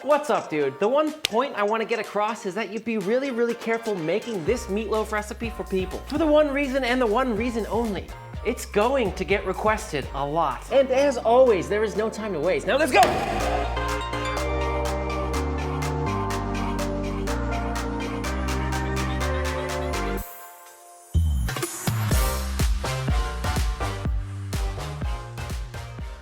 What's up, dude? The one point I want to get across is that you'd be really, really careful making this meatloaf recipe for people. For the one reason and the one reason only. It's going to get requested a lot. And as always, there is no time to waste. Now let's go!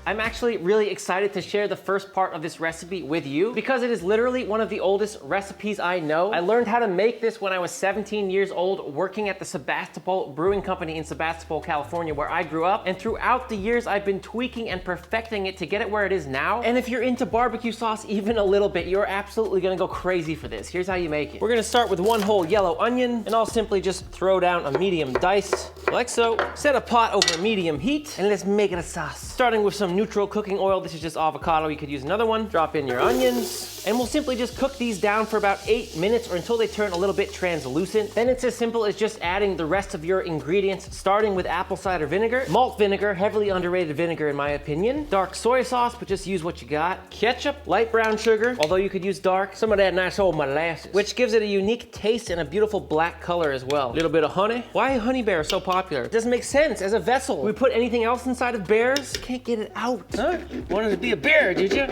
I'm actually really excited to share the first part of this recipe with you because it is literally one of the oldest recipes I know. I learned how to make this when I was 17 years old working at the Sebastopol Brewing Company in Sebastopol, California, where I grew up. And throughout the years, I've been tweaking and perfecting it to get it where it is now. And if you're into barbecue sauce even a little bit, you're absolutely gonna go crazy for this. Here's how you make it. We're gonna start with one whole yellow onion, and I'll simply just throw down a medium dice, like so. Set a pot over medium heat, and let's make it a sauce. Starting with some neutral cooking oil. This is just avocado. You could use another one. Drop in your onions, and we'll simply just cook these down for about 8 minutes or until they turn a little bit translucent. Then it's as simple as just adding the rest of your ingredients, starting with apple cider vinegar, malt vinegar, heavily underrated vinegar in my opinion, dark soy sauce, but just use what you got, ketchup, light brown sugar, although you could use dark, some of that nice old molasses, which gives it a unique taste and a beautiful black color as well. A little bit of honey. Why honey bear so popular? It doesn't make sense as a vessel. We put anything else inside of bears? Can't get it out. Huh? Wanted to be a bear, did you?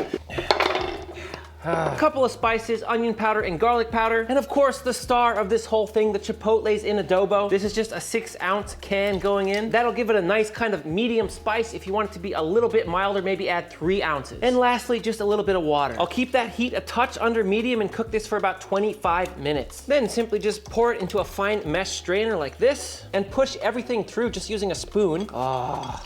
A couple of spices, onion powder and garlic powder. And of course, the star of this whole thing, the chipotles in adobo. This is just a 6-ounce can going in. That'll give it a nice kind of medium spice. If you want it to be a little bit milder, maybe add 3 ounces. And lastly, just a little bit of water. I'll keep that heat a touch under medium and cook this for about 25 minutes. Then simply just pour it into a fine mesh strainer like this and push everything through just using a spoon.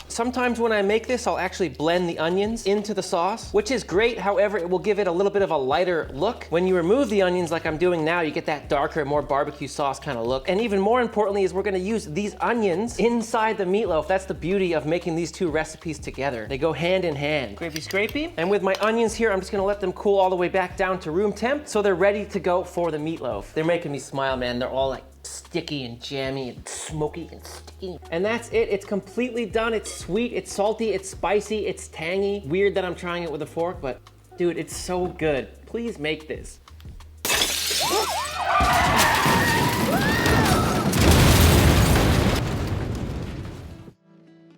Sometimes when I make this, I'll actually blend the onions into the sauce, which is great. However, it will give it a little bit of a lighter look. When you remove the onions like I'm doing now, you get that darker, more barbecue sauce kind of look. And even more importantly is we're gonna use these onions inside the meatloaf. That's the beauty of making these two recipes together. They go hand in hand. Scrapey, scrapey. And with my onions here, I'm just gonna let them cool all the way back down to room temp so they're ready to go for the meatloaf. They're making me smile, man. They're all like sticky and jammy and smoky and sticky. And that's it. It's completely done. It's sweet, it's salty, it's spicy, it's tangy. Weird that I'm trying it with a fork, but dude, it's so good. Please make this.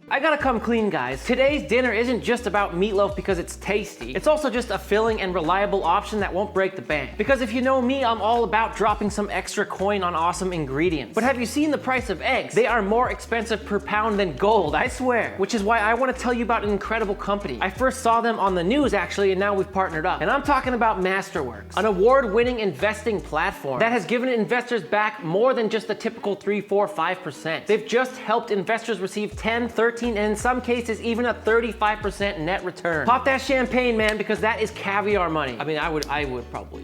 I gotta come clean, guys. Today's dinner isn't just about meatloaf because it's tasty. It's also just a filling and reliable option that won't break the bank. Because if you know me, I'm all about dropping some extra coin on awesome ingredients. But have you seen the price of eggs? They are more expensive per pound than gold, I swear. Which is why I wanna tell you about an incredible company. I first saw them on the news actually, and now we've partnered up. And I'm talking about Masterworks, an award-winning investing platform that has given investors back more than just the typical 3, 4, 5%. They've just helped investors receive 10, 13, and in some cases even a 35% net return. Pop that champagne, man, because that is caviar money. I mean, I would probably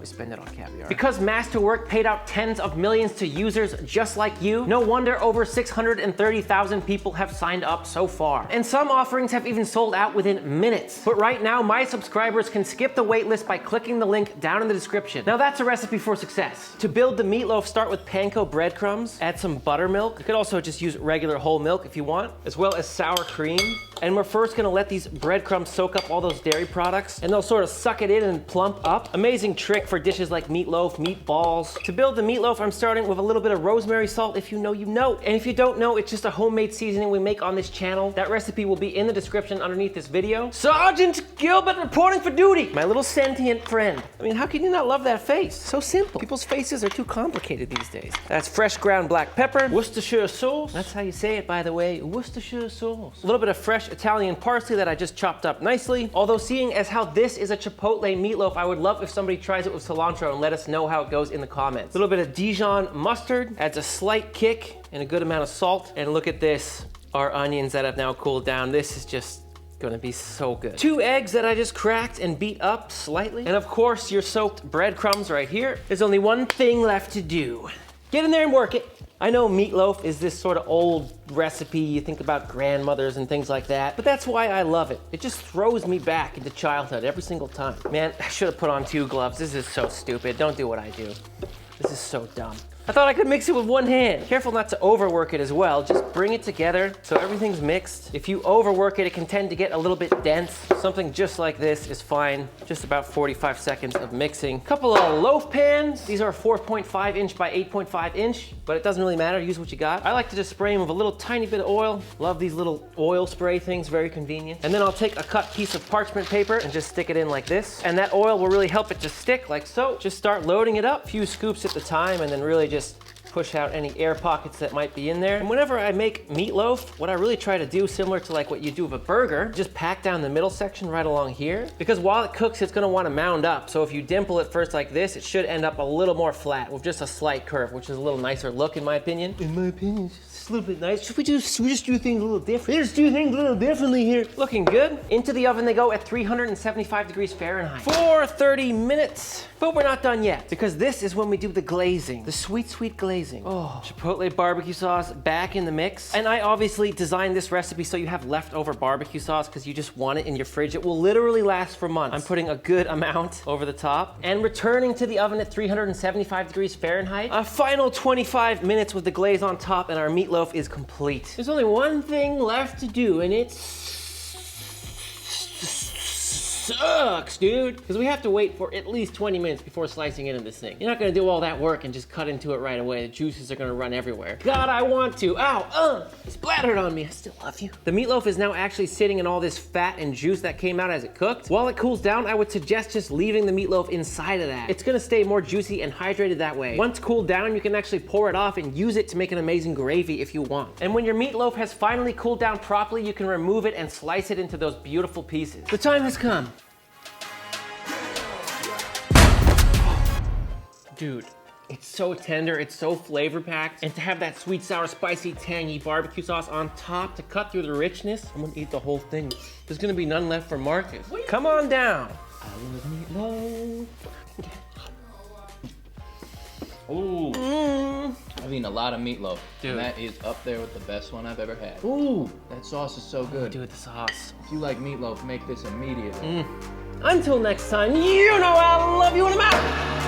spend it on caviar. Because Masterwork paid out tens of millions to users just like you, no wonder over 630,000 people have signed up so far. And some offerings have even sold out within minutes. But right now, my subscribers can skip the wait list by clicking the link down in the description. Now that's a recipe for success. To build the meatloaf, start with panko breadcrumbs, add some buttermilk. You could also just use regular whole milk if you want, as well as sour cream. And we're first gonna let these breadcrumbs soak up all those dairy products, and they'll sort of suck it in and plump up. Amazing trick for dishes like meatloaf, meatballs. To build the meatloaf, I'm starting with a little bit of rosemary salt. If you know, you know. And if you don't know, it's just a homemade seasoning we make on this channel. That recipe will be in the description underneath this video. Sergeant Gilbert reporting for duty. My little sentient friend. I mean, how can you not love that face? So simple. People's faces are too complicated these days. That's fresh ground black pepper, Worcestershire sauce. That's how you say it, by the way, Worcestershire sauce. A little bit of fresh Italian parsley that I just chopped up nicely. Although seeing as how this is a Chipotle meatloaf, I would love if somebody tries it with cilantro and let us know how it goes in the comments. A little bit of Dijon mustard adds a slight kick and a good amount of salt. And look at this, our onions that have now cooled down. This is just gonna be so good. 2 eggs that I just cracked and beat up slightly. And of course, your soaked breadcrumbs right here. There's only one thing left to do. Get in there and work it. I know meatloaf is this sort of old recipe, you think about grandmothers and things like that, but that's why I love it. It just throws me back into childhood every single time. Man, I should have put on 2 gloves. This is so stupid. Don't do what I do. This is so dumb. I thought I could mix it with one hand. Careful not to overwork it as well. Just bring it together so everything's mixed. If you overwork it, it can tend to get a little bit dense. Something just like this is fine. Just about 45 seconds of mixing. Couple of loaf pans. These are 4.5 inch by 8.5 inch, but it doesn't really matter. Use what you got. I like to just spray them with a little tiny bit of oil. Love these little oil spray things, very convenient. And then I'll take a cut piece of parchment paper and just stick it in like this. And that oil will really help it to stick like so. Just start loading it up, a few scoops at the time, and then really just push out any air pockets that might be in there. And whenever I make meatloaf, what I really try to do, similar to like what you do with a burger, just pack down the middle section right along here. Because while it cooks, it's gonna wanna mound up. So if you dimple it first like this, it should end up a little more flat with just a slight curve, which is a little nicer look in my opinion. In my opinion, it's a little bit nice. We just do things a little different. Just do things a little differently here. Looking good. Into the oven they go at 375 degrees Fahrenheit for 30 minutes. But we're not done yet, because this is when we do the glazing. The sweet, sweet glazing. Oh, Chipotle barbecue sauce back in the mix. And I obviously designed this recipe so you have leftover barbecue sauce because you just want it in your fridge. It will literally last for months. I'm putting a good amount over the top and returning to the oven at 375 degrees Fahrenheit. A final 25 minutes with the glaze on top and our meatloaf is complete. There's only one thing left to do, and it's sucks, dude. Because we have to wait for at least 20 minutes before slicing into this thing. You're not gonna do all that work and just cut into it right away. The juices are gonna run everywhere. God, I want to. Ow, splattered on me. I still love you. The meatloaf is now actually sitting in all this fat and juice that came out as it cooked. While it cools down, I would suggest just leaving the meatloaf inside of that. It's gonna stay more juicy and hydrated that way. Once cooled down, you can actually pour it off and use it to make an amazing gravy if you want. And when your meatloaf has finally cooled down properly, you can remove it and slice it into those beautiful pieces. The time has come. Dude, it's so tender, it's so flavor packed, and to have that sweet, sour, spicy, tangy barbecue sauce on top to cut through the richness, I'm gonna eat the whole thing. There's gonna be none left for Marcus. Come on down. I love meatloaf. Ooh. I've eaten a lot of meatloaf, dude. And that is up there with the best one I've ever had. Ooh. That sauce is so good. Dude, the sauce. If you like meatloaf, make this immediately. Until next time, you know I love you and I'm out.